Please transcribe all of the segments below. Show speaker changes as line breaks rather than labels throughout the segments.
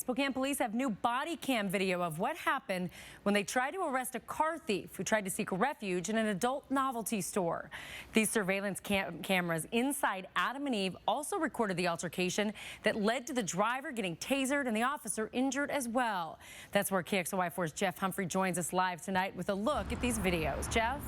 Spokane police have new body cam video of what happened when they tried to arrest a car thief who tried to seek refuge in an adult novelty store. These surveillance cameras inside Adam and Eve also recorded the altercation that led to the driver getting tasered and the officer injured as well. That's where KXLY4's Jeff Humphrey joins us live tonight with a look at these videos. Jeff?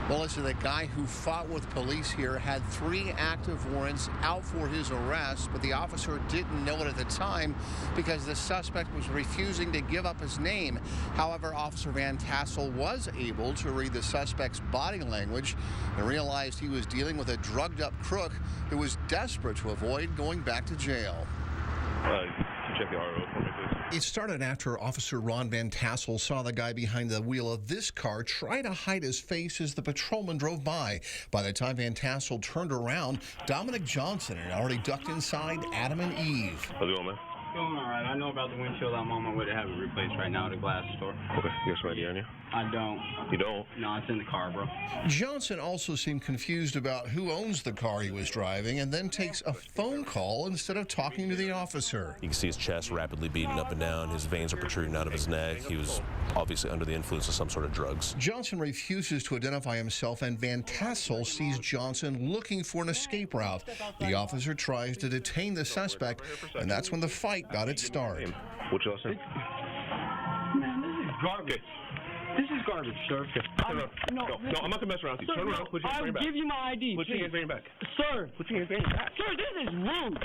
Well, listen, the guy who fought with police here had 3 active warrants out for his arrest, but the officer didn't know it at the time because the suspect was refusing to give up his name. However, Officer Van Tassel was able to read the suspect's body language and realized he was dealing with a drugged-up crook who was desperate to avoid going back to jail.
Check the RO for me, please.
It started after Officer Ron Van Tassel saw the guy behind the wheel of this car try to hide his face as the patrolman drove by. By the time Van Tassel turned around, Dominic Johnson had already ducked inside Adam and Eve.
How's it going, man?
Going all right. I know about the windshield. I'm on my way to have it replaced right now at a glass store.
Okay, you got some ID on you?
I don't.
You don't?
No, it's in the car, bro.
Johnson also seemed confused about who owns the car he was driving and then takes a phone call instead of talking to the officer.
You can see his chest rapidly beating up and down. His veins are protruding out of his neck. He was obviously under the influence of some sort of drugs.
Johnson refuses to identify himself, and Van Tassel sees Johnson looking for an escape route. The officer tries to detain the suspect, and that's when the fight got its start.
What's your last name?
Man, this is garbage. This is garbage, sir.
No, I'm not gonna mess around with you. Turn around. Put your hands
I'll
back.
give you my ID.
Put your hands behind your back.
Sir.
Put your hands behind your back.
Sir, this is rude.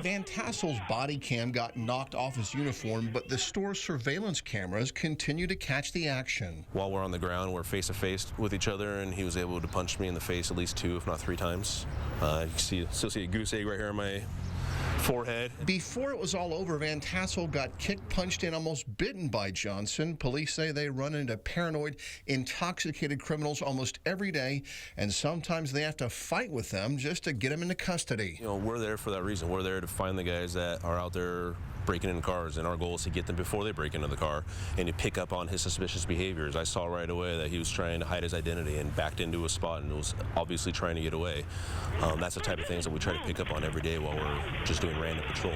Van Tassel's body cam got knocked off his uniform, but the store's surveillance cameras continue to catch the action.
While we're on the ground, we're face to face with each other, and he was able to punch me in the face at least 2, if not 3 times. You can still see a goose egg right here on my forehead.
Before it was all over, Van Tassel got kicked, punched, and almost bitten by Johnson. Police say they run into paranoid, intoxicated criminals almost every day, and sometimes they have to fight with them just to get them into custody.
You know, we're there for that reason. We're there to find the guys that are out there breaking into cars, and our goal is to get them before they break into the car and to pick up on his suspicious behaviors. I saw right away that he was trying to hide his identity and backed into a spot and was obviously trying to get away. That's the type of things that we try to pick up on every day while we're just doing random patrol.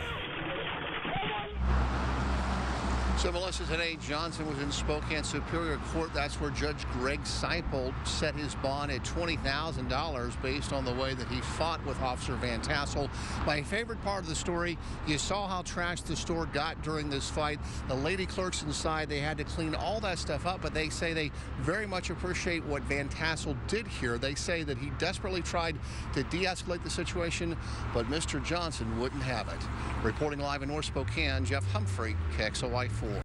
So, Melissa, today Johnson was in Spokane Superior Court. That's where Judge Greg Seipold set his bond at $20,000 based on the way that he fought with Officer Van Tassel. My favorite part of the story, you saw how trashed the store got during this fight. The lady clerks inside, they had to clean all that stuff up, but they say they very much appreciate what Van Tassel did here. They say that he desperately tried to de-escalate the situation, but Mr. Johnson wouldn't have it. Reporting live in North Spokane, Jeff Humphrey, KXLY4.